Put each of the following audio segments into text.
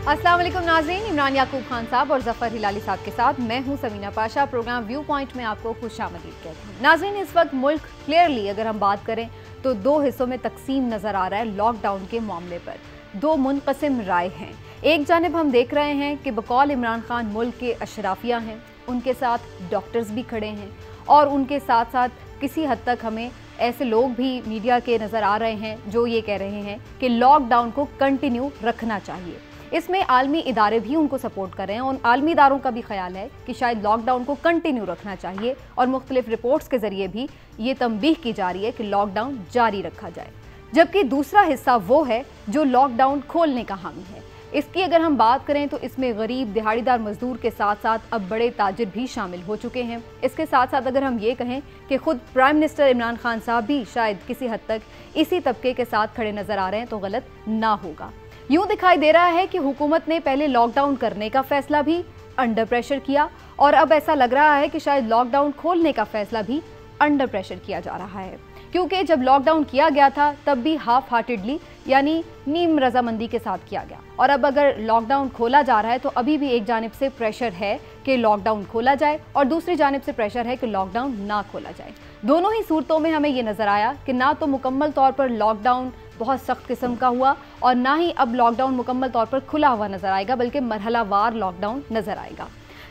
अस्सलाम वालेकुम नाज़रीन, इमरान याकूब खान साहब और जफ़र हिलाली साहब के साथ मैं हूं Samina Pasha. Program view point में आपको खुशामदीद कहती हूं। नाज़रीन, इस वक्त मुल्क क्लियरली अगर हम बात करें तो दो हिस्सों में तकसीम नज़र आ रहा है लॉकडाउन के मामले पर। दो मुनक़सिम राय हैं। एक जानिब हम देख रहे हैं कि बकौल इमरान खान मुल्क के अशराफिया हैं, उनके साथ डॉक्टर्स भी खड़े हैं और उनके साथ साथ किसी हद तक हमें ऐसे लोग भी मीडिया के नज़र आ रहे हैं जो ये कह रहे हैं कि लॉकडाउन को कंटिन्यू रखना चाहिए। इसमें आलमी इदारे भी उनको सपोर्ट कर रहे हैं। उन आलमी इदारों का भी ख्याल है कि शायद लॉकडाउन को कंटिन्यू रखना चाहिए और मुख्तलिफ रिपोर्ट्स के ज़रिए भी ये तंबीह की जा रही है कि लॉकडाउन जारी रखा जाए। जबकि दूसरा हिस्सा वो है जो लॉकडाउन खोलने का हामी है। इसकी अगर हम बात करें तो इसमें गरीब दिहाड़ीदार मजदूर के साथ साथ अब बड़े ताजिर भी शामिल हो चुके हैं। इसके साथ साथ अगर हम ये कहें कि खुद प्राइम मिनिस्टर इमरान खान साहब भी शायद किसी हद तक इसी तबके के साथ खड़े नज़र आ रहे हैं तो गलत ना होगा। यूं दिखाई दे रहा है कि हुकूमत ने पहले लॉकडाउन करने का फैसला भी अंडर प्रेशर किया और अब ऐसा लग रहा है कि शायद लॉकडाउन खोलने का फैसला भी अंडर प्रेशर किया जा रहा है। क्योंकि जब लॉकडाउन किया गया था तब भी हाफ हार्टेडली यानी नीम रजामंदी के साथ किया गया और अब अगर लॉकडाउन खोला जा रहा है तो अभी भी एक जानिब से प्रेशर है कि लॉकडाउन खोला जाए और दूसरी जानिब से प्रेशर है कि लॉकडाउन ना खोला जाए। दोनों ही सूरतों में हमें ये नज़र आया कि ना तो मुकम्मल तौर पर लॉकडाउन बहुत सख्त किस्म का हुआ और ना ही अब लॉकडाउन मुकम्मल तौर पर खुला हुआ नज़र आएगा, बल्कि मरहलावार लॉकडाउन नज़र आएगा।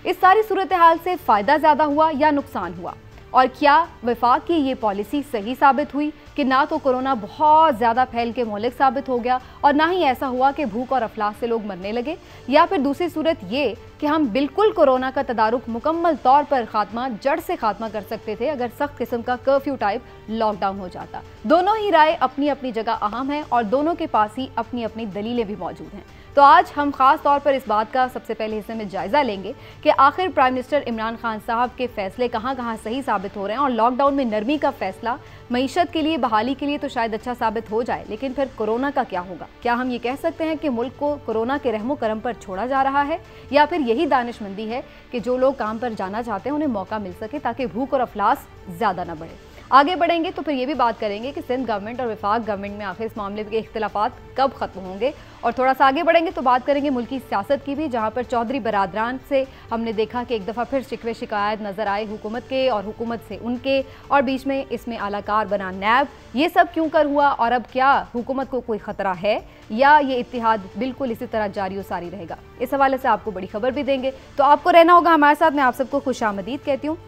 इस सारी सूरत हाल से फ़ायदा ज़्यादा हुआ या नुकसान हुआ, और क्या वफाक की ये पॉलिसी सही साबित हुई कि ना तो कोरोना बहुत ज़्यादा फैल के मोहलिक साबित हो गया और ना ही ऐसा हुआ कि भूख और अफलास से लोग मरने लगे, या फिर दूसरी सूरत ये कि हम बिल्कुल कोरोना का तदारुक मुकम्मल तौर पर खात्मा जड़ से खात्मा कर सकते थे अगर सख्त किस्म का कर्फ्यू टाइप लॉकडाउन हो जाता। दोनों ही राय अपनी अपनी जगह अहम है और दोनों के पास ही अपनी अपनी दलीलें भी मौजूद हैं। तो आज हम खास तौर पर इस बात का सबसे पहले हिस्से में जायजा लेंगे कि आखिर प्राइम मिनिस्टर इमरान खान साहब के फैसले कहां कहां सही साबित हो रहे हैं और लॉकडाउन में नरमी का फैसला मईशत के लिए, बहाली के लिए तो शायद अच्छा साबित हो जाए, लेकिन फिर कोरोना का क्या होगा? क्या हम ये कह सकते हैं कि मुल्क को कोरोना के रहमो करम पर छोड़ा जा रहा है, या फिर यही दानिशमंदी है कि जो लोग काम पर जाना चाहते हैं उन्हें मौका मिल सके ताकि भूख और अफलास ज़्यादा ना बढ़े? आगे बढ़ेंगे तो फिर ये भी बात करेंगे कि सिंध गवर्नमेंट और वफाक गवर्नमेंट में आखिर इस मामले के इख्तिलाफात कब ख़त्म होंगे, और थोड़ा सा आगे बढ़ेंगे तो बात करेंगे मुल्की सियासत की भी, जहाँ पर चौधरी बरादरान से हमने देखा कि एक दफ़ा फिर शिकवे शिकायत नज़र आए हुकूमत के और हुकूमत से उनके, और बीच में इसमें आलाकार बना नैब। ये सब क्यों कर हुआ और अब क्या हुकूमत को कोई ख़तरा है या ये इत्तिहाद बिल्कुल इसी तरह जारी और सारी रहेगा? इस हवाले से आपको बड़ी खबर भी देंगे, तो आपको रहना होगा हमारे साथ। मैं आप सबको खुशामदीद कहती हूँ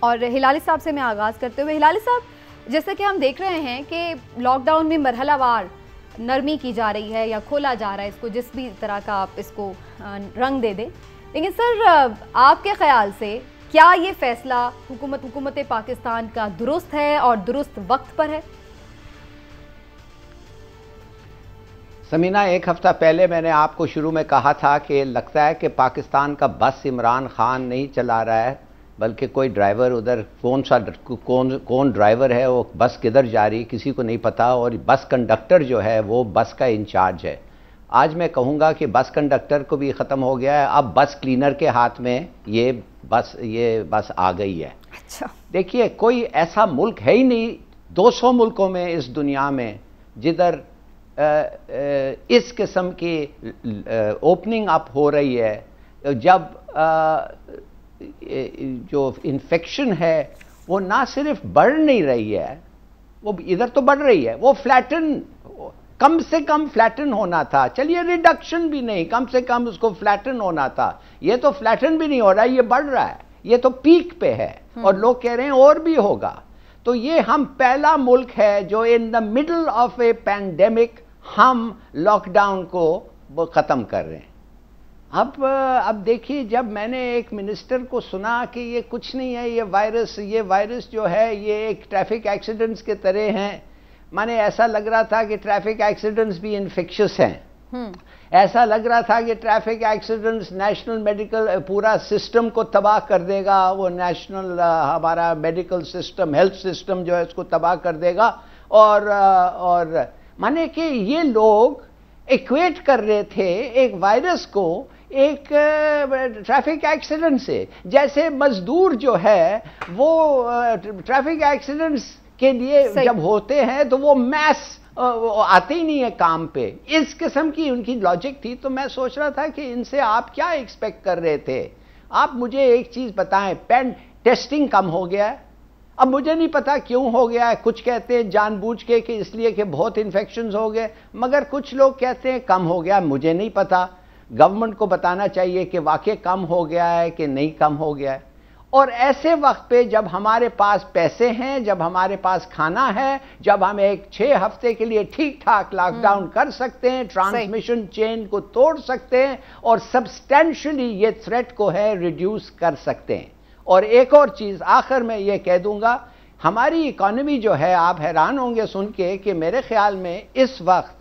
और हिलाली साहब से मैं आगाज़ करते हुए, हिलाली साहब, जैसे कि हम देख रहे हैं कि लॉकडाउन में मरहलावार नरमी की जा रही है या खोला जा रहा है, इसको जिस भी तरह का आप इसको रंग दे दें, लेकिन सर आपके ख्याल से क्या ये फैसला हुकूमत पाकिस्तान का दुरुस्त है और दुरुस्त वक्त पर है? समीना, एक हफ्ता पहले मैंने आपको शुरू में कहा था कि लगता है कि पाकिस्तान का बस इमरान खान नहीं चला रहा है, बल्कि कोई ड्राइवर उधर कौन ड्राइवर है, वो बस किधर जा रही किसी को नहीं पता, और बस कंडक्टर जो है वो बस का इंचार्ज है। आज मैं कहूँगा कि बस कंडक्टर को भी ख़त्म हो गया है, अब बस क्लीनर के हाथ में ये बस आ गई है। अच्छा, देखिए, कोई ऐसा मुल्क है ही नहीं 200 मुल्कों में इस दुनिया में जिधर इस किस्म की ओपनिंग अप हो रही है, जब जो इन्फेक्शन है वो ना सिर्फ बढ़ नहीं रही है, वो इधर तो बढ़ रही है, वो कम से कम फ्लैटन होना था। चलिए रिडक्शन भी नहीं, कम से कम उसको फ्लैटन होना था। ये तो फ्लैटन भी नहीं हो रहा है, ये बढ़ रहा है, ये तो पीक पे है और लोग कह रहे हैं और भी होगा। तो ये हम पहला मुल्क है जो in the middle of A pandemic हम लॉकडाउन को ख़त्म कर रहे हैं। अब देखिए, जब मैंने एक मिनिस्टर को सुना कि ये कुछ नहीं है, ये वायरस जो है ये एक ट्रैफिक एक्सीडेंट्स के तरह हैं, माने ऐसा लग रहा था कि ट्रैफिक एक्सीडेंट्स भी इन्फेक्शियस हैं। ऐसा लग रहा था कि ट्रैफिक एक्सीडेंट्स नेशनल मेडिकल पूरा सिस्टम को तबाह कर देगा, वो नेशनल हमारा मेडिकल सिस्टम, हेल्थ सिस्टम जो है उसको तबाह कर देगा। और माने कि ये लोग इक्वेट कर रहे थे एक वायरस को एक ट्रैफिक एक्सीडेंट से, जैसे मजदूर जो है वो ट्रैफिक एक्सीडेंट्स के लिए जब होते हैं तो वो मैस वो आते ही नहीं है काम पे। इस किस्म की उनकी लॉजिक थी। तो मैं सोच रहा था कि इनसे आप क्या एक्सपेक्ट कर रहे थे। आप मुझे एक चीज बताएं, पेन टेस्टिंग कम हो गया है। अब मुझे नहीं पता क्यों हो गया है। कुछ कहते हैं जानबूझ के कि इसलिए कि बहुत इन्फेक्शंस हो गए, मगर कुछ लोग कहते हैं कम हो गया। मुझे नहीं पता, गवर्नमेंट को बताना चाहिए कि वाकई कम हो गया है कि नहीं कम हो गया है। और ऐसे वक्त पे जब हमारे पास पैसे हैं, जब हमारे पास खाना है, जब हम एक 6 हफ्ते के लिए ठीक ठाक लॉकडाउन कर सकते हैं, ट्रांसमिशन चेन को तोड़ सकते हैं और सब्सटेंशियली ये थ्रेट को है रिड्यूस कर सकते हैं। और एक और चीज आखिर में ये कह दूंगा, हमारी इकोनॉमी जो है, आप हैरान होंगे सुन के कि मेरे ख्याल में इस वक्त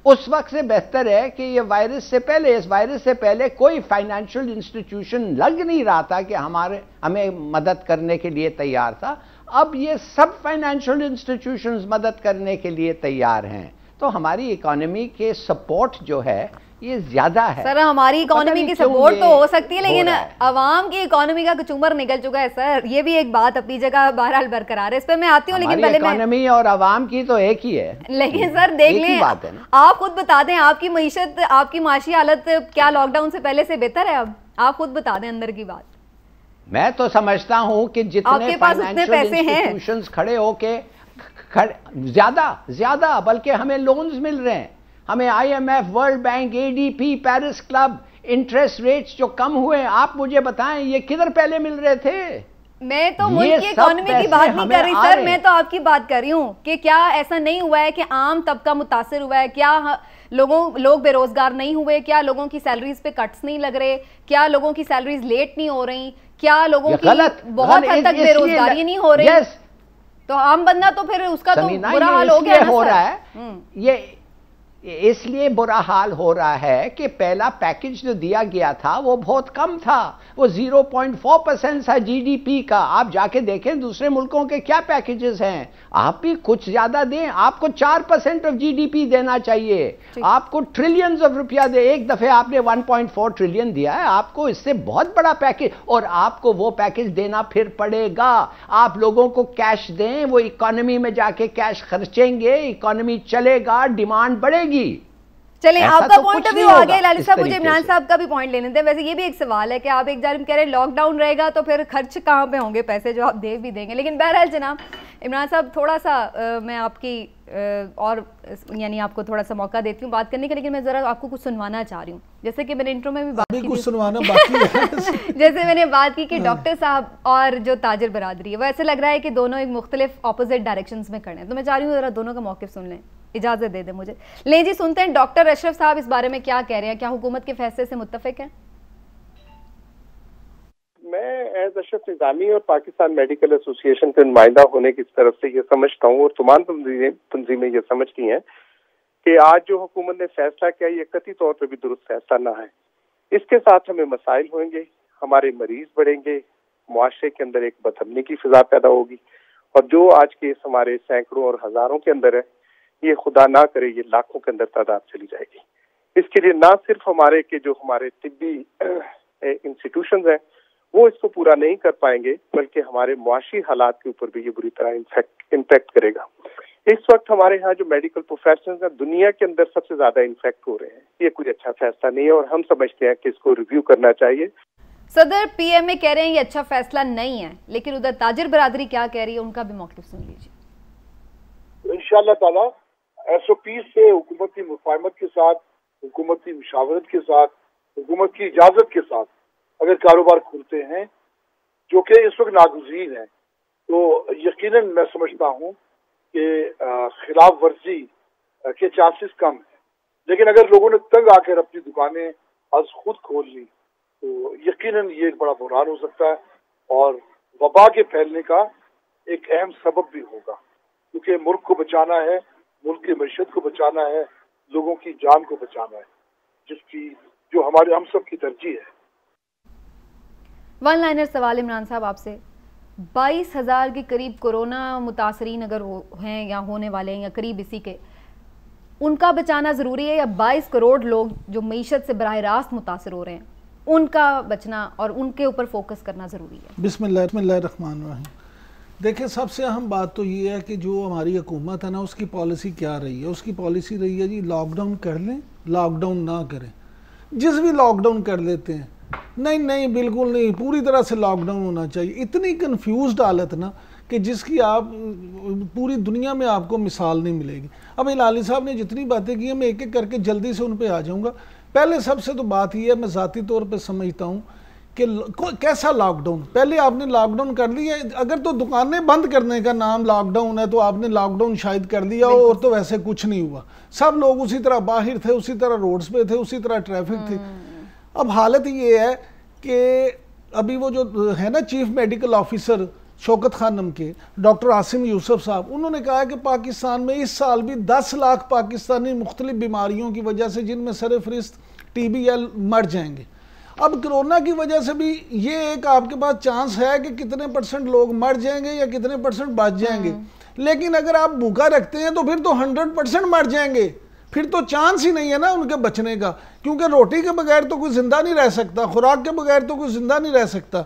उस वक्त से बेहतर है कि ये वायरस से पहले, इस वायरस से पहले कोई फाइनेंशियल इंस्टीट्यूशन लग नहीं रहा था कि हमें मदद करने के लिए तैयार था। अब ये सब फाइनेंशियल इंस्टीट्यूशंस मदद करने के लिए तैयार हैं। तो हमारी इकोनॉमी के सपोर्ट जो है ये ज्यादा है। सर हमारी इकोनॉमी की सपोर्ट तो हो सकती है, लेकिन अवाम की इकोनॉमी का कचूमर निकल चुका है सर। ये भी एक बात अपनी जगह बहरहाल बरकरार है, इस पर मैं आती हूँ। लेकिन पहले इकोनॉमी और अवाम की तो एक ही है। लेकिन सर देख लें, आप खुद बता दें, आपकी मईशत, आपकी माशी हालत क्या लॉकडाउन से पहले से बेहतर है? अब आप खुद बता दें अंदर की बात। मैं तो समझता हूं कि जितने फाइनेंशियल इंस्टीट्यूशंस खड़े होके ज्यादा बल्कि हमें लोन्स मिल रहे हैं। हमें IMF, world bank, ADP, Paris club, interest rates जो कम हुए, आप मुझे बताएं ये किधर पहले मिल रहे थे? मैं तो मुल्क की इकोनॉमी की बात नहीं कर रही सर, मैं तो आपकी बात कर रही हूँ कि क्या ऐसा नहीं हुआ है कि आम तबका मुतासिर हुआ है? क्या लोग बेरोजगार नहीं हुए? क्या लोगों की सैलरीज पे कट्स नहीं लग रहे? क्या लोगों की सैलरीज लेट नहीं हो रही? क्या लोगों की बहुत हद तक बेरोजगारी नहीं हो रही? तो आम बंदा तो फिर उसका तो बुरा हाल हो गया हो रहा है। ये इसलिए बुरा हाल हो रहा है कि पहला पैकेज जो दिया गया था वो बहुत कम था, वो 0.4% था GDP का। आप जाके देखें दूसरे मुल्कों के क्या पैकेजेस हैं। आप भी कुछ ज्यादा दें, आपको 4% ऑफ GDP देना चाहिए, आपको ट्रिलियंस ऑफ रुपया दे। एक दफे आपने 1.4 ट्रिलियन दिया है, आपको इससे बहुत बड़ा पैकेज, और आपको वो पैकेज देना फिर पड़ेगा। आप लोगों को कैश दें, वो इकोनॉमी में जाके कैश खर्चेंगे, इकोनॉमी चलेगा, डिमांड बढ़ेगी। चलें, आपका पॉइंट ऑफ व्यू आ गया लाली साहब। मुझे इमरान साहब का भी पॉइंट लेने दें। वैसे ये भी एक सवाल है कि आप एक जानब कह रहे हैं लॉकडाउन रहेगा तो फिर खर्च कहाँ पे होंगे पैसे जो आप दे भी देंगे। लेकिन बहरहाल जनाब इमरान साहब, थोड़ा सा मैं आपकी और यानी आपको थोड़ा सा मौका देती हूँ बात करने का, लेकिन मैं जरा आपको कुछ सुनवाना चाह रही हूँ। जैसे कि मैंने इंट्रो में भी बात की, कुछ सुनवाना बाकी है। जैसे मैंने बात की कि डॉक्टर साहब और जो ताजिर बरादरी है, वो ऐसे लग रहा है कि दोनों एक मुख्तलिफ ऑपोजिट डायरेक्शंस में खड़े हैं। तो मैं चाह रही हूँ जरा दोनों का मौक़िफ़ सुन लें, इजाजत दे दें मुझे। ले जी, सुनते हैं डॉक्टर अशरफ साहब इस बारे में क्या कह रहे हैं। क्या हुकूमत के फैसले से मुत्तफिक हैं? मैं एज अशरफ निजामी और पाकिस्तान मेडिकल एसोसिएशन के नुमाइंदा होने की तरफ से ये समझता हूँ, और तमाम तंजीमें ये समझती हैं कि आज जो हुकूमत ने फैसला किया ये कतई तौर पर भी दुरुस्त फैसला ना है। इसके साथ हमें मसाइल होंगे, हमारे मरीज बढ़ेंगे, मुआशरे के अंदर एक बदअमनी की फिजा पैदा होगी, और जो आज के हमारे सैकड़ों और हजारों के अंदर है, ये खुदा ना करे ये लाखों के अंदर तादाद चली जाएगी। इसके लिए ना सिर्फ हमारे के जो हमारे तिब्बी इंस्टीट्यूशंस हैं वो इसको पूरा नहीं कर पाएंगे, बल्कि हमारे मुआशी हालात के ऊपर भी ये बुरी तरह इम्पैक्ट करेगा। इस वक्त हमारे यहाँ जो मेडिकल प्रोफेशनल्स हैं दुनिया के अंदर सबसे ज्यादा इन्फेक्ट हो रहे हैं। ये कोई अच्छा फैसला नहीं है और हम समझते हैं कि इसको रिव्यू करना चाहिए। सदर PMA कह रहे हैं ये अच्छा फैसला नहीं है, लेकिन उधर ताजिर बरादरी क्या कह रही है, उनका भी मौक़िफ़ सुन लीजिए। इंशाअल्लाह ताला SOP से हुकूमत की मुफाहमत के साथ, हुकूमत की मुशावरत के साथ, हुकूमत की इजाजत के साथ अगर कारोबार खुलते हैं, जो कि इस वक्त नागुज़ीर है, तो यकीनन मैं समझता हूँ कि खिलाफ वर्जी के चांसेस कम है। लेकिन अगर लोगों ने तंग आकर अपनी दुकानें आज खुद खोल ली तो यकीनन ये एक बड़ा बुहरान हो सकता है और वबा के फैलने का एक अहम सबब भी होगा, क्योंकि मुल्क को बचाना है, मुल्क की मईशत को बचाना है, लोगों की जान को बचाना है, जिसकी जो हमारे हम सब की तरजीह है। वन लाइनर सवाल इमरान साहब आपसे, 22,000 के करीब कोरोना मुतासरीन अगर हैं या होने वाले हैं या करीब इसी के, उनका बचाना ज़रूरी है या 22 करोड़ लोग जो मईशत से बराह रास्त मुतासर हो रहे हैं उनका बचना और उनके ऊपर फोकस करना ज़रूरी है? बिस्मिल्लाहिर्रहमानिर्रहीम। देखिए, सबसे अहम बात तो ये है कि जो हमारी हुकूमत है ना, उसकी पॉलिसी क्या रही है। उसकी पॉलिसी रही है जी, लॉकडाउन कर लें, लॉकडाउन ना करें। जिस भी लॉकडाउन कर लेते हैं, नहीं नहीं बिल्कुल नहीं, पूरी तरह से लॉकडाउन होना चाहिए। इतनी कंफ्यूज्ड हालत ना कि जिसकी आप पूरी दुनिया में आपको मिसाल नहीं मिलेगी। अब हिलाली साहब ने जितनी बातें की हैं, मैं एक एक करके जल्दी से उन पे आ जाऊंगा। पहले सबसे तो बात ये है, मैं ज़ाती तौर पे समझता हूँ कि कैसा लॉकडाउन। पहले आपने लॉकडाउन कर लिया, अगर तो दुकानें बंद करने का नाम लॉकडाउन है तो आपने लॉकडाउन शायद कर दिया, और तो वैसे कुछ नहीं हुआ। सब लोग उसी तरह बाहर थे, उसी तरह रोड्स पे थे, उसी तरह ट्रैफिक थी। अब हालत ये है कि अभी वो जो है ना chief medical officer Shaukat Khanum के, डॉक्टर आसिम यूसुफ साहब, उन्होंने कहा है कि पाकिस्तान में इस साल भी 10 लाख पाकिस्तानी मुख्तलिफ बीमारियों की वजह से, जिनमें सरफहरिस्त TB मर जाएंगे। अब कोरोना की वजह से भी ये एक आपके पास चांस है कि कितने % लोग मर जाएंगे या कितने % बच जाएंगे। लेकिन अगर आप भूखा रखते हैं तो फिर तो 100% मर जाएंगे, फिर तो चांस ही नहीं है ना उनके बचने का, क्योंकि रोटी के बगैर तो कोई जिंदा नहीं रह सकता, खुराक के बगैर तो कोई जिंदा नहीं रह सकता।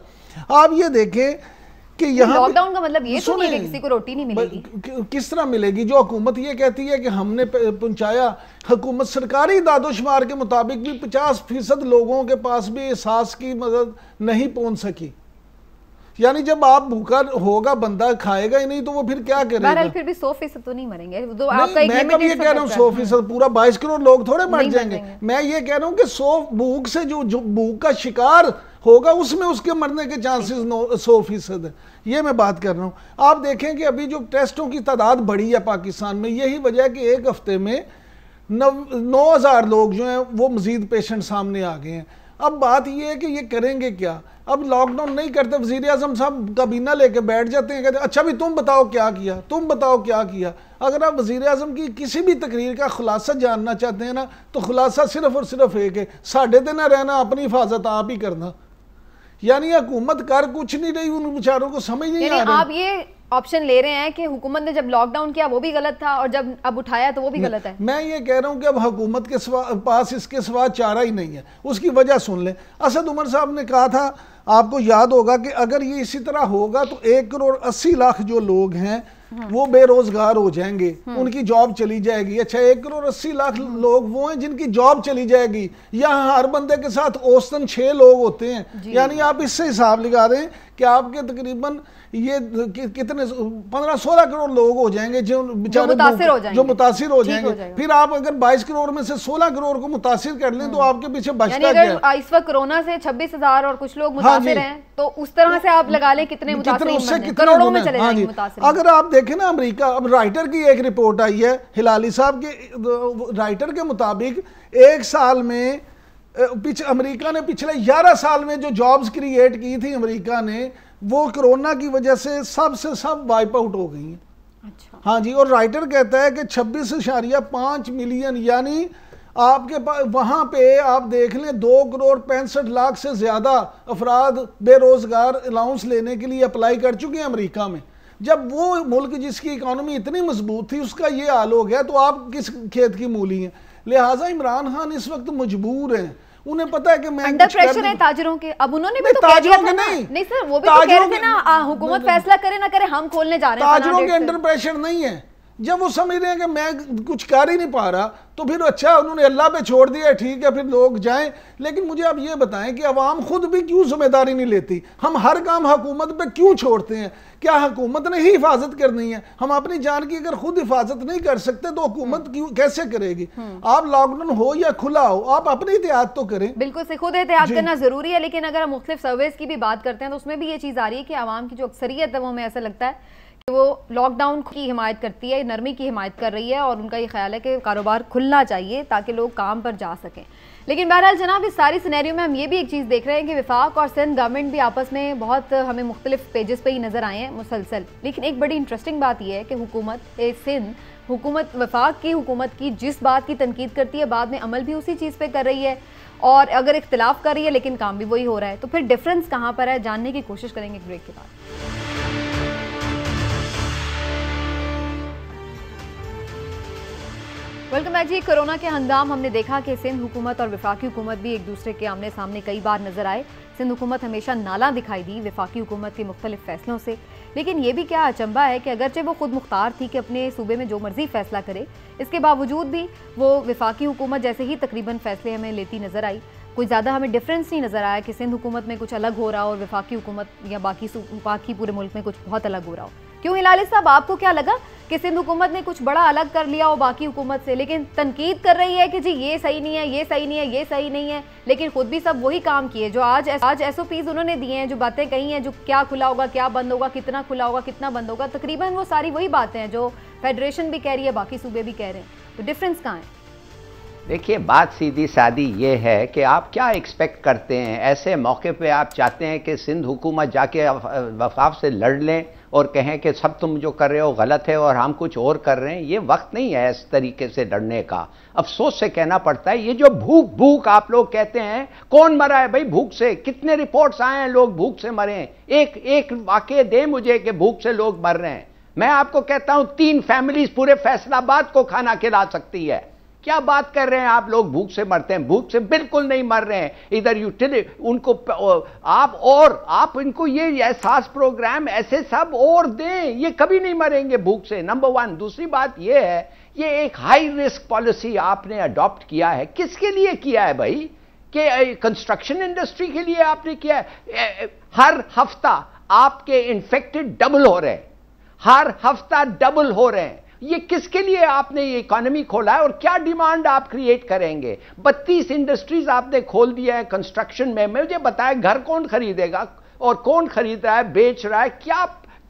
आप ये देखें कि यहाँ लॉकडाउन का मतलब ये तो नहीं है किसी को रोटी नहीं मिलेगी। किस तरह मिलेगी? जो हुकूमत ये कहती है कि हमने पहुंचाया, हुकूमत सरकारी दादोशुमार के मुताबिक भी 50% लोगों के पास भी एहसास की मदद नहीं पहुंच सकी। यानी जब आप भूखा होगा, बंदा खाएगा ही नहीं तो वो फिर क्या करेगा? फिर भी 100% तो नहीं मरेंगे। तो आपका मैं कब ये कह रहा हूँ 100%, पूरा 22 करोड़ लोग थोड़े मर जाएंगे। मैं ये कह रहा हूँ कि 100 भूख से जो भूख का शिकार होगा उसमें उसके मरने के चांसेस 100% है। ये मैं बात कर रहा हूँ। आप देखें कि अभी जो टेस्टों की तादाद बढ़ी है पाकिस्तान में, यही वजह है कि एक हफ्ते में 9,000 लोग जो हैं वो मजीद पेशेंट सामने आ गए हैं। अब बात ये है कि ये करेंगे क्या? अब लॉकडाउन नहीं करते, वज़ीर आज़म साहब काबीना लेके बैठ जाते हैं, कहते अच्छा भी तुम बताओ क्या किया, तुम बताओ क्या किया। अगर आप वज़ीर आज़म की किसी भी तकरीर का खुलासा जानना चाहते हैं ना, तो खुलासा सिर्फ और सिर्फ एक है, साढ़े दिन रहना, अपनी हिफाजत आप ही करना। यानी हुकूमत कर कुछ नहीं रही, उन बेचारों को समझ नहीं आ रही। आप ये ऑप्शन ले रहे हैं कि हुकूमत ने जब लॉकडाउन किया वो भी गलत था और जब अब उठाया तो वो भी गलत है। मैं ये कह रहा हूं कि अब हुकूमत के पास इसके सिवा चारा ही नहीं है। उसकी वजह सुन लें। असद उमर साहब ने कहा था, आपको याद होगा कि अगर ये इसी तरह होगा तो 1,80,00,000 जो लोग हैं वो बेरोजगार हो जाएंगे, उनकी जॉब चली जाएगी। अच्छा, 1,80,00,000 लोग वो हैं जिनकी जॉब चली जाएगी। यहाँ हर बंदे के साथ औसतन 6 लोग होते हैं। यानी आप इससे हिसाब लगा रहे हैं कि आपके तकरीबन ये कितने 15-16 करोड़ लोग हो जाएंगे जो मुतासिर हो जाएंगे। फिर आप अगर 22 करोड़ में से 16 करोड़ को मुतासिर कर लें तो आपके पीछे बचता क्या? इस वक्त कोरोना से 26,000 और कुछ लोग मुतासिर हैं, तो उस तरह से आप लगा लें कितने मुतासिर, करोड़ों में चले जाएंगे मुतासिर। अगर आप देखें ना अमेरिका, अब राइटर की एक रिपोर्ट आई है, हिलाली साहब के राइटर के मुताबिक 1 साल में अमेरिका ने पिछले 11 साल में जो जॉब्स क्रिएट की थी अमेरिका ने, वो कोरोना की वजह से सब वाइप आउट हो गई हैं। अच्छा। हाँ जी। और राइटर कहता है कि 26.5 मिलियन, यानी आपके पास वहाँ पे आप देख लें 2,65,00,000 से ज़्यादा अफराद बेरोज़गार अलाउंस लेने के लिए अप्लाई कर चुके हैं अमेरिका में। जब वो मुल्क जिसकी इकॉनमी इतनी मजबूत थी उसका ये हाल हो गया, तो आप किस खेत की मूली हैं? लिहाजा इमरान खान इस वक्त मजबूर हैं। उन्हें पता है कि मैं अंडर प्रेशर है ताजरों के। अब उन्होंने भी तो कह दिया था नहीं सर, वो भी तो कह रहे थे ना, हुकूमत फैसला करे ना करे हम खोलने जा रहे हैं। ताजरों के अंडर प्रेशर नहीं है। जब वो समझ रहे हैं कि मैं कुछ कर ही नहीं पा रहा, तो फिर अच्छा उन्होंने अल्लाह पे छोड़ दिया, ठीक है फिर लोग जाएं। लेकिन मुझे आप ये बताएं कि अवाम खुद भी क्यों जिम्मेदारी नहीं लेती? हम हर काम हुकूमत पे क्यों छोड़ते हैं? क्या हुकूमत ने ही हिफाजत करनी है? हम अपनी जान की अगर खुद हिफाजत नहीं कर सकते तो हुकूमत क्यों कैसे करेगी? आप लॉकडाउन हो या खुला हो, आप अपनी एहतियात तो करें। बिल्कुल से खुद एहतियात करना जरूरी है। लेकिन अगर हम मुख्तलिफ सर्वेस की भी बात करते हैं तो उसमें भी ये चीज़ आ रही है कि आवाम की जो अक्सरियत है वो हमें ऐसा लगता है कि वो लॉकडाउन की हिमायत करती है, नरमी की हिमायत कर रही है, और उनका ये ख्याल है कि कारोबार खुलना चाहिए ताकि लोग काम पर जा सकें। लेकिन बहरहाल जनाब, इस सारी सिनेरियो में हम ये भी एक चीज़ देख रहे हैं कि वफाक और सिंध गवर्नमेंट भी आपस में बहुत हमें मुख्तलिफ पेजेस पे ही नज़र आए हैं मुसलसल। लेकिन एक बड़ी इंटरेस्टिंग बात यह है कि हुकूमत वफाक की हुकूमत की जिस बात की तनकीद करती है, बाद में अमल भी उसी चीज़ पे कर रही है, और अगर इख्तिलाफ कर रही है लेकिन काम भी वही हो रहा है। तो फिर डिफरेंस कहाँ पर है, जानने की कोशिश करेंगे ब्रेक के बाद। वेलकम बैक जी। कोरोना के हंगाम हमने देखा कि सिंध हुकूमत और वफाकी हुकूमत भी एक दूसरे के आमने सामने कई बार नजर आए। सिंध हुकूमत हमेशा नाला दिखाई दी वफाकी हुकूमत के मुख्तलिफ फैसलों से, लेकिन ये भी क्या अचंबा है कि अगरचे वो खुद मुख्तार थी कि अपने सूबे में जो मर्जी फैसला करे, इसके बावजूद भी वो वफाकी हुकूमत जैसे ही तकरीबन फैसले हमें लेती नजर आई। कोई ज़्यादा हमें डिफरेंस नहीं नज़र आया कि सिंध हुकूमत में कुछ अलग हो रहा हो और वफाकी हुकूमत या बाकी पूरे मुल्क में कुछ बहुत अलग हो रहा हो। क्यों हिलाली साहब, आपको क्या लगा कि सिंध हुकूमत ने कुछ बड़ा अलग कर लिया हो बाकी हुकूमत से, लेकिन तनकीद कर रही है कि जी ये सही नहीं है, ये सही नहीं है, ये सही नहीं है, लेकिन खुद भी सब वही काम किए जो आज SOPs उन्होंने दिए हैं, जो बातें कही हैं, जो क्या खुला होगा, क्या बंद होगा, कितना खुला होगा, कितना बंद होगा, तकरीबन वो सारी वही बातें हैं जो फेडरेशन भी कह रही है, बाकी सूबे भी कह रहे हैं। तो डिफरेंस कहाँ है? देखिए, बात सीधी सादी ये है कि आप क्या एक्सपेक्ट करते हैं। ऐसे मौके पे आप चाहते हैं कि सिंध हुकूमत जाके वफाक से लड़ लें और कहें कि सब तुम जो कर रहे हो गलत है और हम कुछ और कर रहे हैं। ये वक्त नहीं है इस तरीके से लड़ने का। अफसोस से कहना पड़ता है, ये जो भूख आप लोग कहते हैं, कौन मरा है भाई भूख से? कितने रिपोर्ट्स आए हैं लोग भूख से मरे हैं? एक वाकये दे मुझे कि भूख से लोग मर रहे हैं। मैं आपको कहता हूं 3 फैमिलीज पूरे फैसलाबाद को खाना खिला सकती है। क्या बात कर रहे हैं आप लोग? भूख से मरते हैं? भूख से बिल्कुल नहीं मर रहे हैं। इधर उनको आप इनको ये एहसास प्रोग्राम ऐसे सब और दें, ये कभी नहीं मरेंगे भूख से, नंबर 1। दूसरी बात ये है, ये एक हाई रिस्क पॉलिसी आपने अडॉप्ट किया है। किसके लिए किया है भाई? कि कंस्ट्रक्शन इंडस्ट्री के लिए आपने किया है। हर हफ्ता आपके इन्फेक्टेड डबल हो रहे हैं, हर हफ्ता डबल हो रहे हैं। ये किसके लिए आपने ये इकोनॉमी खोला है और क्या डिमांड आप क्रिएट करेंगे? 32 इंडस्ट्रीज आपने खोल दिया है कंस्ट्रक्शन में। मुझे बताएं, घर कौन खरीदेगा और कौन खरीद रहा है, बेच रहा है?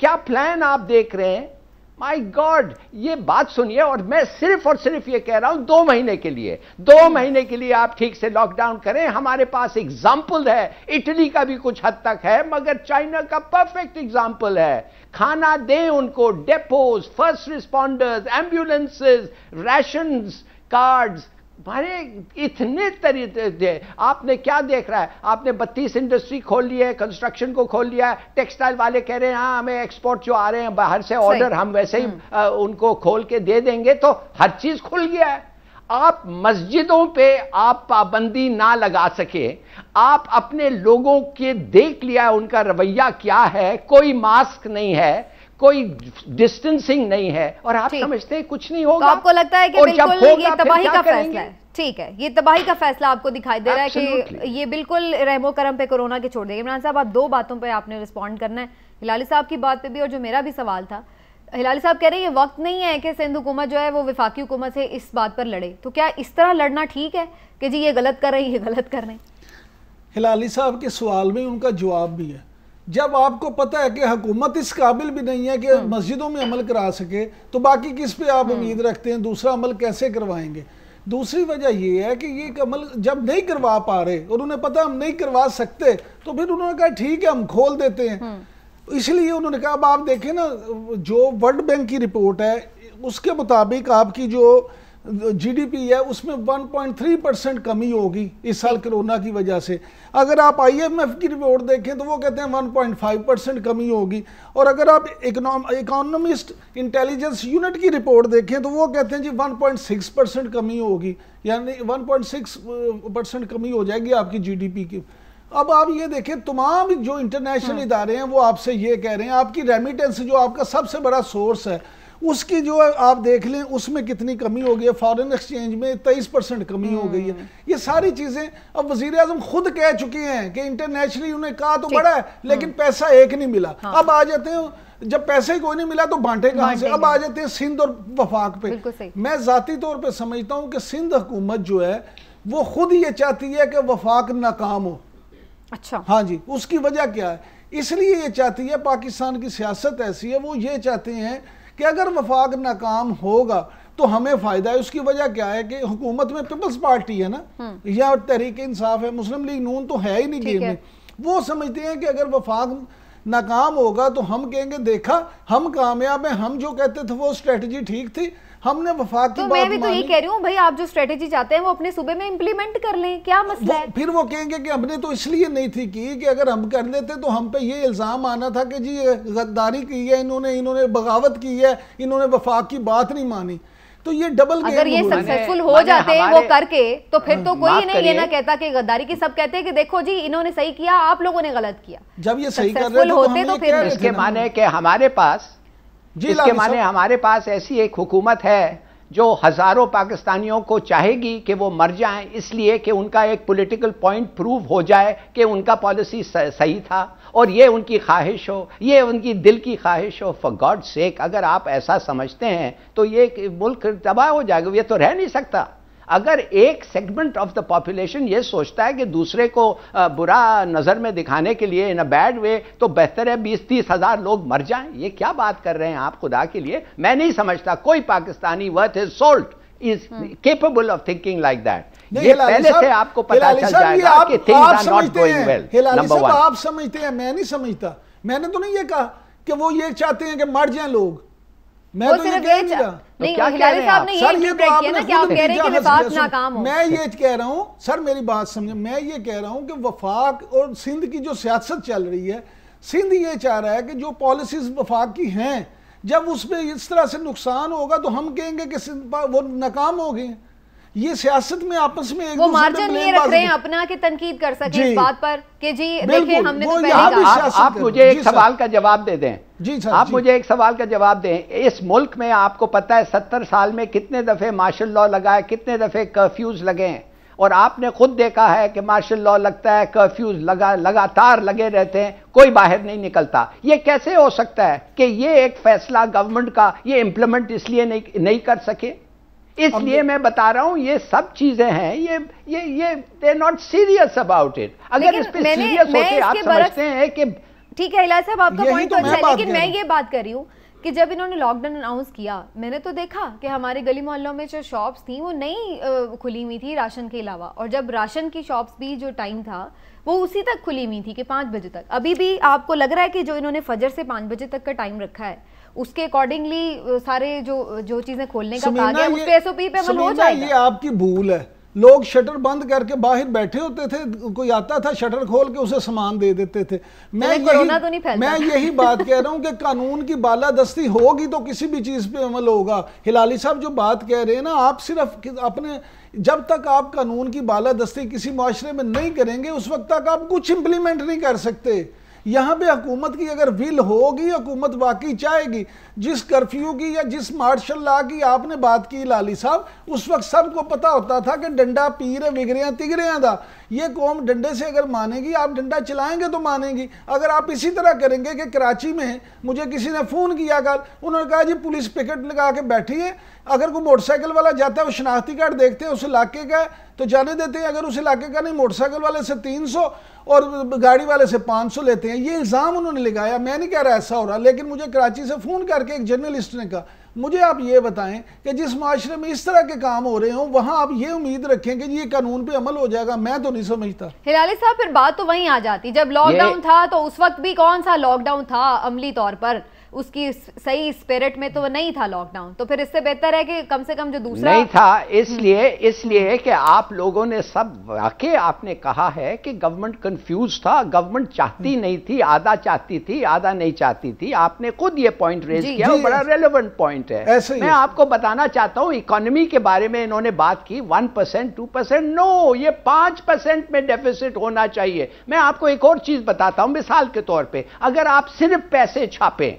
क्या प्लान आप देख रहे हैं? माय गॉड, ये बात सुनिए। और मैं सिर्फ और सिर्फ ये कह रहा हूं 2 महीने के लिए, 2 महीने के लिए आप ठीक से लॉकडाउन करें। हमारे पास एग्जाम्पल है, इटली का भी कुछ हद तक है, मगर चाइना का परफेक्ट एग्जाम्पल है। खाना दें उनको, depots, first responders, ambulances, rations cards, मारे इतने तरीके। आपने क्या देख रहा है? आपने 32 इंडस्ट्री खोल ली है, कंस्ट्रक्शन को खोल लिया है। टेक्सटाइल वाले कह रहे हैं हाँ हमें एक्सपोर्ट जो आ रहे हैं बाहर से ऑर्डर हम वैसे ही उनको खोल के दे देंगे, तो हर चीज खुल गया है। आप मस्जिदों पे आप पाबंदी ना लगा सके, आप अपने लोगों के देख लिया उनका रवैया क्या है, कोई मास्क नहीं है, कोई डिस्टेंसिंग नहीं है, और आप समझते हैं कुछ नहीं होगा। तो आपको लगता है कि बिल्कुल ये तबाही का फैसला है? ठीक है, ये तबाही का फैसला आपको दिखाई दे रहा है कि ये बिल्कुल रहमो करम पे कोरोना के छोड़ देंगे। इमरान साहब, आप 2 बातों पे आपने रिस्पॉन्ड करना है, हिलाली साहब की बात पे भी और जो मेरा भी सवाल था। हिलाली साहब कह रहे हैं ये वक्त नहीं है कि सिंध हुकूमत जो है वो वफाकी हुकूमत से इस बात पर लड़े, तो क्या इस तरह लड़ना ठीक है कि जी ये गलत कर रहे हैं, ये गलत कर रहे हैं? हिलाली साहब के सवाल में उनका जवाब भी है। जब आपको पता है कि हुकूमत इस काबिल भी नहीं है कि मस्जिदों में अमल करा सके, तो बाकी किस पे आप उम्मीद रखते हैं? दूसरा अमल कैसे करवाएंगे? दूसरी वजह यह है कि ये अमल जब नहीं करवा पा रहे और उन्हें पता हम नहीं करवा सकते, तो फिर उन्होंने कहा ठीक है हम खोल देते हैं। इसलिए उन्होंने कहा, अब आप देखें ना, जो वर्ल्ड बैंक की रिपोर्ट है उसके मुताबिक आपकी जो GDP है उसमें 1.3% कमी होगी इस साल कोरोना की वजह से। अगर आप IMF की रिपोर्ट देखें तो वो कहते हैं 1.5% कमी होगी, और अगर आप इकोनॉमिस्ट इंटेलिजेंस यूनिट की रिपोर्ट देखें तो वो कहते हैं जी 1.6% कमी होगी, यानी 1.6% कमी हो जाएगी आपकी GDP की। अब आप ये देखें, तमाम जो इंटरनेशनल इदारे हैं वो आपसे ये कह रहे हैं, आपकी रेमिटेंस जो आपका सबसे बड़ा सोर्स है उसकी जो आप देख लें उसमें कितनी कमी हो गई है। फॉरेन एक्सचेंज में 23% कमी हो गई है। ये सारी चीजें अब वजीर आजम खुद कह चुके हैं कि इंटरनेशनली उन्हें कहा तो बड़ा है लेकिन पैसा एक नहीं मिला। अब आ जाते हैं, जब पैसे ही कोई नहीं मिला तो बांटे कहां से? अब आ जाते हैं सिंध और वफाक पे। मैं जाती तौर पर समझता हूं कि सिंध हुकूमत जो है वो खुद ये चाहती है कि वफाक नाकाम हो। अच्छा, हाँ जी, उसकी वजह क्या है? इसलिए ये चाहती है, पाकिस्तान की सियासत ऐसी है, वो ये चाहते हैं कि अगर वफाक नाकाम होगा तो हमें फायदा है। उसकी वजह क्या है कि हुकूमत में पीपल्स पार्टी है ना, या तहरीक इंसाफ है, मुस्लिम लीग नून तो है ही नहीं गेम में। वो समझते हैं कि अगर वफाक नाकाम होगा तो हम कहेंगे देखा हम कामयाब हैं, हम जो कहते थे वो स्ट्रेटजी ठीक थी, हमने वफाक की बात मैं भी तो ये कह रही हूँ भाई, आप जो स्ट्रेटेजी चाहते हैं वो अपने सूबे में इंप्लीमेंट कर लें, क्या मसला है? फिर वो कहेंगे कि हमने तो इसलिए नहीं थी की कि अगर हम कर लेते तो हम पे ये इल्जाम आना था कि जी गद्दारी की है इन्होंने बगावत की है, इन्होंने वफाक की बात नहीं मानी। तो ये डबल गेम। अगर ये सक्सेसफुल हो जाते हैं वो करके, तो फिर तो कोई नहीं ये ना कहता कि गद्दारी की, सब कहते हैं कि देखो जी इन्होंने सही किया, आप लोगों ने गलत किया। जब ये सही कर रहे होते तो फिर इसके माने कि हमारे पास ऐसी एक हुकूमत है जो हजारों पाकिस्तानियों को चाहेगी कि वो मर जाएं, इसलिए कि उनका एक पॉलिटिकल पॉइंट प्रूव हो जाए कि उनका पॉलिसी सही था, और ये उनकी ख्वाहिश हो, ये उनकी दिल की ख्वाहिश हो। फॉर गॉड सेक, अगर आप ऐसा समझते हैं तो ये मुल्क तबाह हो जाएगा, ये तो रह नहीं सकता। अगर एक सेगमेंट ऑफ द पॉपुलेशन ये सोचता है कि दूसरे को बुरा नजर में दिखाने के लिए इन अ बैड वे, तो बेहतर है 20-30 हजार लोग मर जाएं। ये क्या बात कर रहे हैं आप खुदा के लिए? मैं नहीं समझता कोई Pakistani worth his salt is capable of thinking like that. ये पहले से आपको पता चल जाएगा कि things are not going well. Number 1 आप समझते हैं, मैं नहीं समझता। मैंने तो नहीं ये कहा कि वो ये चाहते हैं कि मर जाएं लोग, मैं तो ये कह नहीं रहा। नहीं, हिलाली साहब ने ये इंटरप्रेट किया ना कि आप कह रहे हैं कि वफाक नाकाम हो। मैं ये कह रहा हूं सर, मेरी बात समझे, मैं ये कह रहा हूं कि वफाक और सिंध की जो सियासत चल रही है, सिंध ये चाह रहा है कि जो पॉलिसीज वफाक की हैं, जब उसमें इस तरह से नुकसान होगा तो हम कहेंगे कि वो नाकाम हो गए। ये सियासत में आपस में एक वो मार्जिन ये रख रहे हैं अपना कि तनकीद कर सके इस बात पर कि जी देखिए हमने तो पहले आप मुझे एक सवाल का जवाब दे दें। जी सर, आप मुझे एक सवाल का जवाब दें। इस मुल्क में आपको पता है 70 साल में कितने दफे मार्शल लॉ लगा है, कितने दफे कर्फ्यूज लगे हैं, और आपने खुद देखा है कि मार्शल लॉ लगता है, कर्फ्यूज लगातार लगे रहते हैं, कोई बाहर नहीं निकलता। ये कैसे हो सकता है कि ये एक फैसला गवर्नमेंट का ये इंप्लीमेंट इसलिए नहीं कर सके? इसलिए मैं बता रहा हूं ये सब चीजें हैं, ये they are not serious about it. अगर इस पे सीरियस होते आप समझते हैं कि ठीक है हिलाल साहब आपका पॉइंट तो अच्छा है, लेकिन मैं ये बात कर रही हूँ कि जब इन्होंने लॉकडाउन अनाउंस किया, मैंने तो देखा कि हमारे गली मोहल्लों में जो शॉप्स थी वो नहीं खुली हुई थी राशन के अलावा, और जब राशन की शॉप्स भी जो टाइम था वो उसी तक खुली हुई थी कि 5 बजे तक। अभी भी आपको लग रहा है कि जो इन्होंने फजर से 5 बजे तक का टाइम रखा है उसके अकॉर्डिंगली सारे जो चीजें खोलने का कहा गया उस पे एसओपी पे अमल हो जाएगा? ये आपकी भूल है। लोग शटर बंद करके बाहर बैठे होते थे, कोई आता था शटर खोल के उसे सामान दे देते थे। मैं यही बात कह रहा हूं कि कानून की बालादस्ती होगी तो किसी भी चीज पे अमल होगा। हिलाली साहब जो बात कह रहे हैं ना, आप सिर्फ अपने, जब तक आप कानून की बालादस्ती किसी माशरे में नहीं करेंगे उस वक्त तक आप कुछ इंप्लीमेंट नहीं कर सकते। यहाँ पे हुकूमत की अगर विल होगी, हुकूमत वाकई चाहेगी, जिस कर्फ्यू की या जिस मार्शल लॉ की आपने बात की लाली साहब, उस वक्त सबको पता होता था कि डंडा पीर विगरियां तिगरियां था। ये कौम डंडे से अगर मानेगी, आप डंडा चलाएंगे तो मानेगी। अगर आप इसी तरह करेंगे कि कराची में मुझे किसी ने फ़ोन किया कल, उन्होंने कहा जी पुलिस पिकेट लगा के बैठी है, अगर कोई मोटरसाइकिल वाला जाता है वो शनाख्ती कार्ड देखते हैं उस इलाके का तो जाने देते हैं, अगर उस इलाके का नहीं मोटरसाइकिल वाले से 300 और गाड़ी वाले से 500 लेते हैं। ये इल्ज़ाम उन्होंने लगाया। मैं नहीं कह रहा ऐसा हो रहा, लेकिन मुझे कराची से फ़ोन करके एक जर्नलिस्ट ने कहा, मुझे आप ये बताएं कि जिस माशरे में इस तरह के काम हो रहे हों वहां आप ये उम्मीद रखें कि ये कानून पे अमल हो जाएगा? मैं तो नहीं समझता। हिलाली साहब फिर बात तो वहीं आ जाती, जब लॉकडाउन था तो उस वक्त भी कौन सा लॉकडाउन था अमली तौर पर, उसकी सही स्पिरिट में तो वो नहीं था लॉकडाउन। तो फिर इससे बेहतर है कि कम से कम जो दूसरा नहीं था, इसलिए कि आप लोगों ने सब वाकई आपने कहा है कि गवर्नमेंट कंफ्यूज था, गवर्नमेंट चाहती नहीं थी, आधा चाहती थी आधा नहीं चाहती थी। आपने खुद ये पॉइंट रेज किया, वो बड़ा रेलेवेंट पॉइंट है। मैं आपको बताना चाहता हूं इकोनॉमी के बारे में इन्होंने बात की 1% 2%, नो, ये 5% में डेफिसिट होना चाहिए। मैं आपको एक और चीज बताता हूं मिसाल के तौर पर, अगर आप सिर्फ पैसे छापें,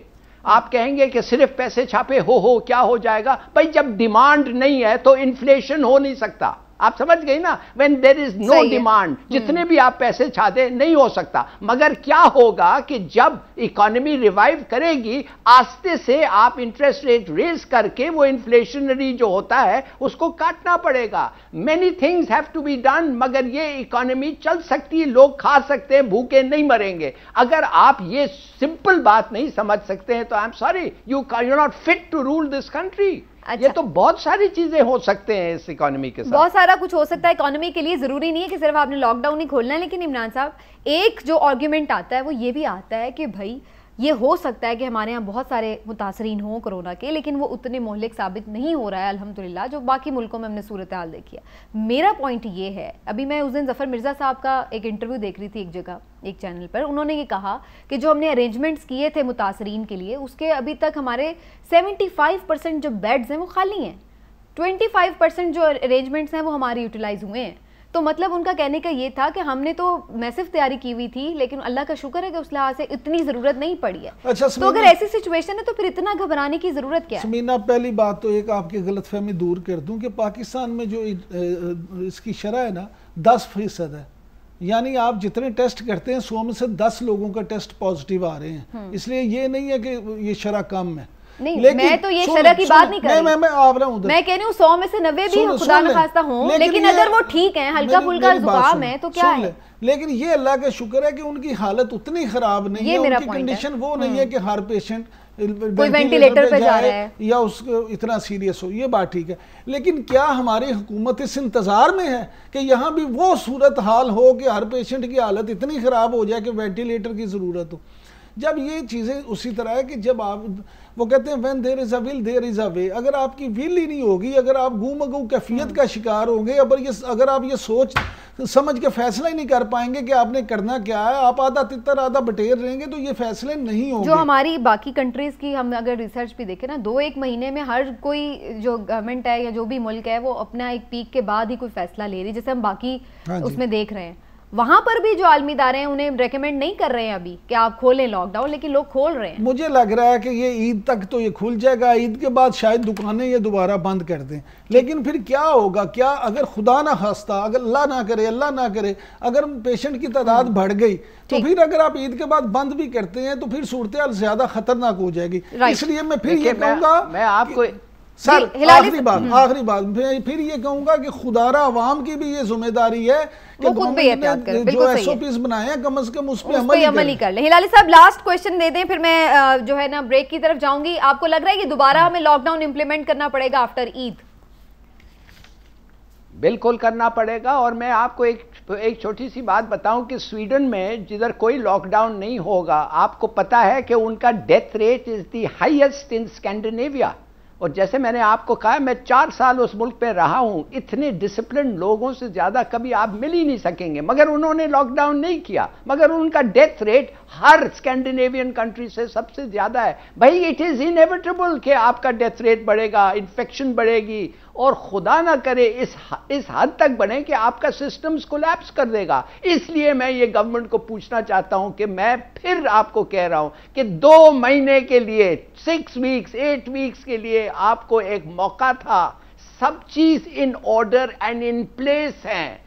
आप कहेंगे कि सिर्फ पैसे छापे हो क्या हो जाएगा? भाई जब डिमांड नहीं है तो इन्फ्लेशन हो नहीं सकता। आप समझ गई ना? When there is no demand, जितने भी आप पैसे छापे नहीं हो सकता। मगर क्या होगा कि जब इकोनॉमी रिवाइव करेगी, आस्ते से आप इंटरेस्ट रेट रेज करके वो इन्फ्लेशनरी जो होता है उसको काटना पड़ेगा। Many things have to be done, मगर ये इकोनॉमी चल सकती है, लोग खा सकते हैं, भूखे नहीं मरेंगे। अगर आप ये सिंपल बात नहीं समझ सकते हैं तो I am sorry, you not fit to rule this country. अच्छा। ये तो बहुत सारी चीजें हो सकते हैं इस इकोनॉमी के साथ, बहुत सारा कुछ हो सकता है इकोनॉमी के लिए। जरूरी नहीं है कि सिर्फ आपने लॉकडाउन ही खोलना है। लेकिन इमरान साहब, एक जो आर्ग्यूमेंट आता है वो ये भी आता है कि भाई ये हो सकता है कि हमारे यहाँ बहुत सारे मुतासरीन हों कोरोना के, लेकिन वो उतने मोहलिक साबित नहीं हो रहा है अल्हम्दुलिल्लाह, जो बाकी मुल्कों में हमने सूरत हाल देखी है। मेरा पॉइंट ये है, अभी मैं उस दिन जफ़र मिर्ज़ा साहब का एक इंटरव्यू देख रही थी एक जगह, एक चैनल पर, उन्होंने ये कहा कि जो हमने अरेंजमेंट्स किए थे मुतासरीन के लिए, उसके अभी तक हमारे 75% जो बेड्स हैं वो खाली हैं। 25% जो अरेंजमेंट्स हैं वो हमारे यूटिलाइज हुए हैं। तो मतलब उनका कहने का ये था कि हमने तो मैसिव तैयारी की हुई थी, लेकिन अल्लाह का शुक्र है कि उस लिहाज से इतनी जरूरत नहीं पड़ी है। अच्छा, तो अगर ऐसी सिचुएशन है तो फिर इतना घबराने की जरूरत क्या है? समीना, पहली बात तो एक आपकी गलतफहमी दूर कर दूं कि पाकिस्तान में जो इसकी शरह है ना 10% है, यानी आप जितने टेस्ट करते हैं 100 में से 10 लोगों का टेस्ट पॉजिटिव आ रहे हैं। इसलिए ये नहीं है कि ये शरह कम है। नहीं, मैं तो ये शरह की बात नहीं कर रही। मैं आप रहा हूं, मैं कह रही हूँ 100 में से 90 भी खुदा न खास्ता हों, लेकिन अगर वो ठीक है, हल्का फुल्का जुकाम है तो क्या है? लेकिन ये अल्लाह का शुक्र है कि उनकी हालत उतनी खराब नहीं है, उनकी कंडीशन वो नहीं है कि हर पेशेंट कोई वेंटिलेटर पे जा रहा है या उसको इतना सीरियस हो, ये बात ठीक है। लेकिन क्या हमारी हुकूमत इस इंतजार में है कि यहाँ भी वो सूरत हाल हो कि हर पेशेंट की हालत इतनी खराब हो जाए कि वेंटिलेटर की जरूरत हो? जब ये चीज़ें उसी तरह है कि जब आप, वो कहते हैं when there is a will there is a way, अगर आपकी विल ही नहीं होगी, अगर आप गूमगू कैफियत का शिकार होंगे, अगर आप ये सोच समझ के फैसला ही नहीं कर पाएंगे कि आपने करना क्या है, आप आधा तितर आधा बटेर रहेंगे, तो ये फैसले नहीं होंगे। जो हमारी बाकी कंट्रीज की हम अगर रिसर्च भी देखें ना, 2-1 महीने में हर कोई जो गवर्नमेंट है या जो भी मुल्क है वो अपना एक पीक के बाद ही कोई फैसला ले रही है, जैसे हम बाकी उसमें देख रहे हैं। वहां पर भी जो आलमी इदारे हैं उन्हें रेकमेंड नहीं कर रहे हैं अभी कि आप खोलें लॉकडाउन, लेकिन लोग खोल रहे हैं। मुझे लग रहा है कि ये ईद तक तो ये खुल जाएगा, ईद के बाद शायद दुकानें ये दोबारा बंद कर दें। लेकिन फिर क्या होगा, क्या अगर खुदा ना खास्ता, अगर अल्लाह ना करे अगर पेशेंट की तादाद बढ़ गई तो फिर अगर आप ईद के बाद बंद भी करते हैं तो फिर सूरत हाल ज्यादा खतरनाक हो जाएगी। इसलिए मैं फिर ये कहूंगा, मैं आपको सर आखिरी बात फिर ये कहूंगा कि खुदारा अवाम की भी ये जिम्मेदारी है कि जो एसओपीज बनाए हैं कम से कम उस पर अमल ही कर ले। हिलाली साहब लास्ट क्वेश्चन दे दें, फिर मैं जो है ना ब्रेक की तरफ जाऊंगी। आपको लग रहा है कि दोबारा हमें लॉकडाउन इंप्लीमेंट करना पड़ेगा आफ्टर ईद? बिल्कुल करना पड़ेगा। और मैं आपको एक छोटी सी बात बताऊं कि स्वीडन में जिधर कोई लॉकडाउन नहीं होगा, आपको पता है कि उनका death rate is the highest in Scandinavia. और जैसे मैंने आपको कहा, मैं 4 साल उस मुल्क पे रहा हूं, इतने डिसिप्लिन लोगों से ज्यादा कभी आप मिल ही नहीं सकेंगे, मगर उन्होंने लॉकडाउन नहीं किया, मगर उनका डेथ रेट हर स्कैंडिनेवियन कंट्री से सबसे ज्यादा है। भाई इट इज इनएविटेबल कि आपका डेथ रेट बढ़ेगा, इन्फेक्शन बढ़ेगी, और खुदा ना करे इस हद तक बने कि आपका सिस्टम्स कोलैप्स कर देगा। इसलिए मैं ये गवर्नमेंट को पूछना चाहता हूं कि मैं फिर आपको कह रहा हूं कि 2 महीने के लिए, 6 वीक्स 8 वीक्स के लिए आपको एक मौका था। सब चीज in order and in place है,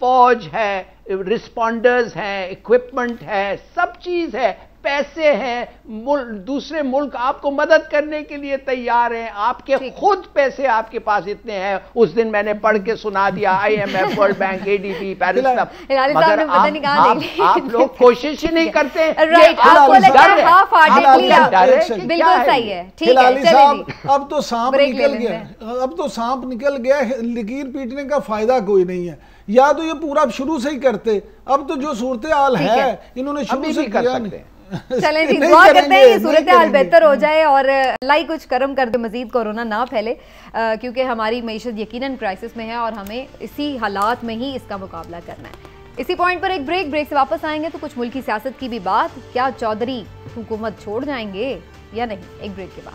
फौज है, रिस्पॉन्डर्स हैं, इक्विपमेंट है, सब चीज है, पैसे हैं, दूसरे मुल्क आपको मदद करने के लिए तैयार हैं, आपके खुद पैसे आपके पास इतने हैं। उस दिन मैंने पढ़ के सुना दिया, IMF, world bank, ADB, Paris club, मगर आप लोग कोशिश ही नहीं करते। बिल्कुल सही है, ठीक है। अब तो सांप निकल गया, लकीर पीटने का फायदा कोई नहीं है। या तो ये पूरा शुरू से ही करते, अब तो जो सूरत हाल है इन्होंने शुरू से किया नहीं। चलें जी, दुआ करते हैं ये सूरत हाल बेहतर हो जाए और अल्लाह ही कुछ करम कर दे, मजीद कोरोना ना फैले, क्योंकि हमारी मईशत यकीनन क्राइसिस में है और हमें इसी हालात में ही इसका मुकाबला करना है। इसी पॉइंट पर एक ब्रेक से वापस आएंगे तो कुछ मुल्की सियासत की भी बात, क्या चौधरी हुकूमत छोड़ जाएंगे या नहीं, एक ब्रेक के बाद।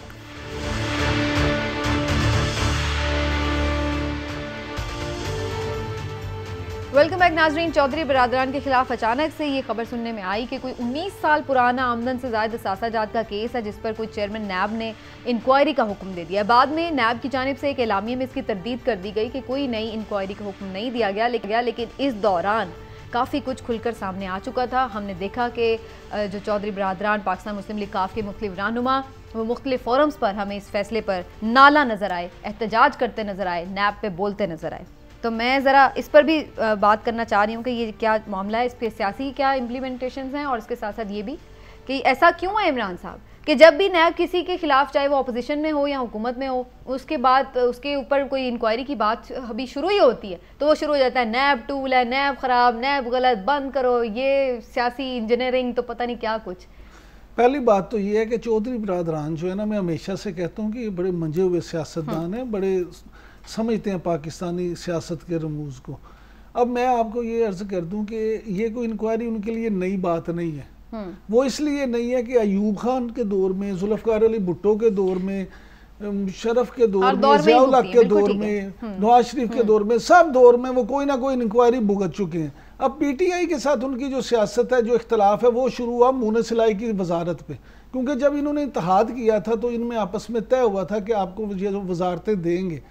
वेलकम बैक नाजरीन। चौधरी बरादरान के खिलाफ अचानक से ये खबर सुनने में आई कि कोई 19 साल पुराना आमदन से ज़ायद सासाजात का केस है जिस पर कोई चेयरमैन नैब ने इंक्वायरी का हुक्म दे दिया। बाद में नैब की जानिब से एक एलामिया में इसकी तरदीद कर दी गई कि कोई नई इंक्वायरी का हुक्म नहीं दिया गया, लेकिन इस दौरान काफ़ी कुछ खुलकर सामने आ चुका था। हमने देखा कि जो चौधरी बरादरान पाकिस्तान मुस्लिम लीग काफ के मुख्तलिफ रहनुमा वो मुख्तलिफ फोरम्स पर हमें इस फैसले पर नाला नज़र आए, एहतजाज करते नज़र आए, नैब पे बोलते नज़र आए। तो मैं ज़रा इस पर भी बात करना चाह रही हूँ कि ये क्या मामला है, इस पर सियासी क्या इम्प्लीमेंटेशंस हैं और इसके साथ साथ ये भी कि ऐसा क्यों है इमरान साहब कि जब भी नैब किसी के खिलाफ, चाहे वो अपोजिशन में हो या हुकूमत में हो, उसके बाद उसके ऊपर कोई इंक्वायरी की बात अभी शुरू ही होती है तो वो शुरू हो जाता है नैब टूल है, नैब ख़राब, नैब गलत, बंद करो, ये सियासी इंजीनियरिंग, तो पता नहीं क्या कुछ। पहली बात तो ये है कि चौधरी बरादरान जो है ना, मैं हमेशा से कहता हूँ कि ये बड़े मंजे हुए सियासतदान हैं, बड़े समझते हैं पाकिस्तानी सियासत के रमूज़ को। अब मैं आपको ये अर्ज़ कर दूं कि ये कोई इंक्वायरी उनके लिए नई बात नहीं है। वो इसलिए नहीं है कि अयूब खान के दौर में, जुल्फ़िकार अली भुट्टो के दौर में, शरफ के दौर हर में, दौर में ही ज़िया-उल-हक भुगती हैं, के बिल्कुल दौर ठीक है। में, नवाज शरीफ के दौर में, सब दौर में वो कोई ना कोई इंक्वायरी भुगत चुके हैं। अब पीटीआई के साथ उनकी जो सियासत है, जो इख्तलाफ है, वो शुरू हुआ मुने सिलाई की वजारत पे, क्योंकि जब इन्होंने इत्तेहाद किया था तो इनमें आपस में तय हुआ था कि आपको ये जो वजारतें देंगे।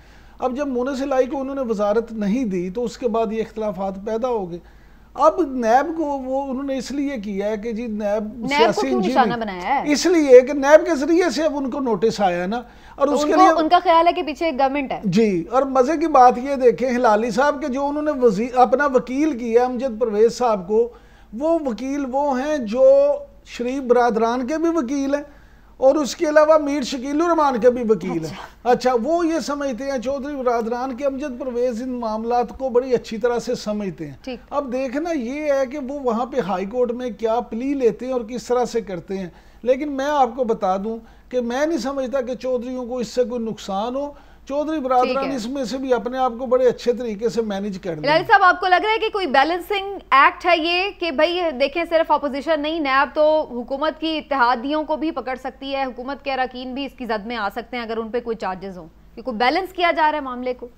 अब जब मुने सिलाई को उन्होंने वजारत नहीं दी तो उसके बाद ये इख्तलाफात पैदा हो गए। अब नैब को वो उन्होंने इसलिए किया है कि जी नैब को क्यों निशाना बनाया है? इसलिए कि नैब के जरिए से अब उनको नोटिस आया ना, और तो उसके लिए उनका ख्याल है कि पीछे एक गवर्नमेंट है जी। और मजे की बात ये देखें, हिलाली साहब के जो उन्होंने अपना वकील किया अमजद परवेज साहब को, वो वकील वो हैं जो शरीफ बरादरान के भी वकील हैं और उसके अलावा मीर शकील रहमान के भी वकील हैं। अच्छा, वो ये समझते हैं चौधरी बरादरान के अमजद परवेज इन मामलात को बड़ी अच्छी तरह से समझते हैं। अब देखना ये है कि वो वहाँ पे हाई कोर्ट में क्या प्ली लेते हैं और किस तरह से करते हैं। लेकिन मैं आपको बता दूं कि मैं नहीं समझता कि चौधरीयों को इससे कोई नुकसान हो। चौधरी बरादरान इसमें से भी अपने आप को बड़े अच्छे तरीके से मैनेज कर लें। हिलाली साहब, आपको लग रहा है कि कोई बैलेंसिंग एक्ट है ये, कि भाई देखें सिर्फ अपोजिशन नहीं, नैब तो हुकूमत की इत्तेहादियों को भी पकड़ सकती है, हुकूमत के अरकान भी इसकी जद में आ सकते हैं अगर उन पे कोई चार्जेस हों, कि कोई बैलेंस किया जा रहा है मामले को?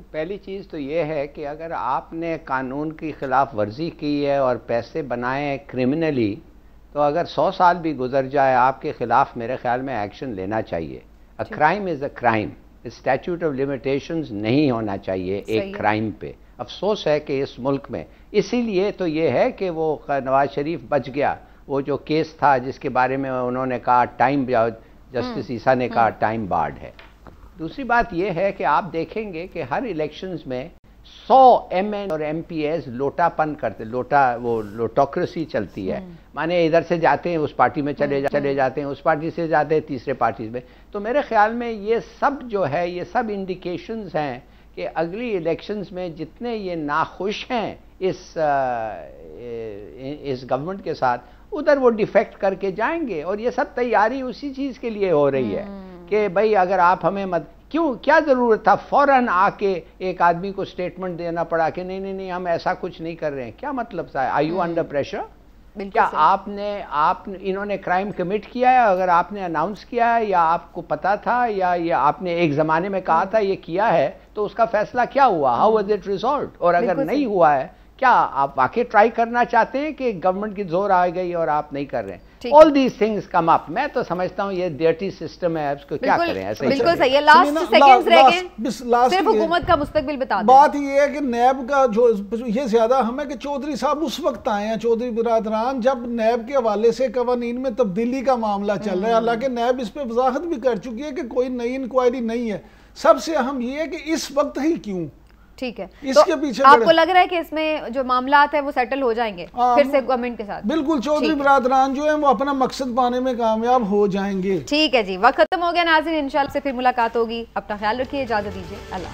पहली चीज़ तो ये है कि अगर आपने कानून की खिलाफ वर्जी की है और पैसे बनाए क्रिमिनली, तो अगर 100 साल भी गुजर जाए आपके खिलाफ मेरे ख्याल में एक्शन लेना चाहिए। A crime is a crime, statute of limitations नहीं होना चाहिए एक क्राइम पे। अफसोस है कि इस मुल्क में, इसीलिए तो ये है कि वो नवाज शरीफ बच गया। वो जो केस था जिसके बारे में उन्होंने कहा टाइम, जस्टिस ईसा ने कहा टाइम बार्ड है। दूसरी बात यह है कि आप देखेंगे कि हर इलेक्शंस में 100 MN और MPs लोटापन करते, वो लोटोक्रेसी चलती है। माने इधर से जाते हैं उस पार्टी में चले जाते हैं, उस पार्टी से जाते हैं तीसरे पार्टी में। तो मेरे ख्याल में ये सब जो है, ये सब इंडिकेशंस हैं कि अगली इलेक्शंस में जितने ये नाखुश हैं इस गवर्नमेंट के साथ, उधर वो डिफेक्ट करके जाएंगे। और ये सब तैयारी उसी चीज़ के लिए हो रही है कि भाई अगर आप हमें क्यों, क्या ज़रूरत था फौरन आके एक आदमी को स्टेटमेंट देना पड़ा कि नहीं नहीं नहीं हम ऐसा कुछ नहीं कर रहे हैं? क्या मतलब था? Are you under pressure? क्या आपने इन्होंने क्राइम कमिट किया है? अगर आपने अनाउंस किया है या आपको पता था या ये आपने एक ज़माने में कहा था ये किया है, तो उसका फैसला क्या हुआ? How was it resolved? और अगर नहीं हुआ है, क्या आप वाकई ट्राई करना चाहते हैं कि गवर्नमेंट की जोर आ गई और आप नहीं कर रहे हैं? All these things come up. मैं तो समझता हूँ ये डर्टी सिस्टम है, उसको क्या करें? ऐसे बिल्कुल सही है। लास्ट सेकंड्स रह गए, सिर्फ हुकूमत का मुस्तकबिल बता दें। बात ये है कि नैब का जो ये ज्यादा हम है कि चौधरी साहब उस वक्त आए हैं, चौधरी बरादरान, जब नैब के हवाले से कवानीन में तब्दीली का मामला चल रहा है। हालांकि नैब इस पर वजाहत भी कर चुकी है कि कोई नई इंक्वायरी नहीं है। सबसे अहम ये है कि इस वक्त ही क्यों? ठीक है, इसके तो पीछे आपको लग रहा है कि इसमें जो मामलात है वो सेटल हो जाएंगे फिर से गवर्नमेंट के साथ? बिल्कुल, चौधरी बरादरान जो है वो अपना मकसद पाने में कामयाब हो जाएंगे। ठीक है जी, वक्त खत्म हो गया नाज़रीन, इंशाल्लाह से फिर मुलाकात होगी। अपना ख्याल रखिए, इजाजत दीजिए, अल्लाह।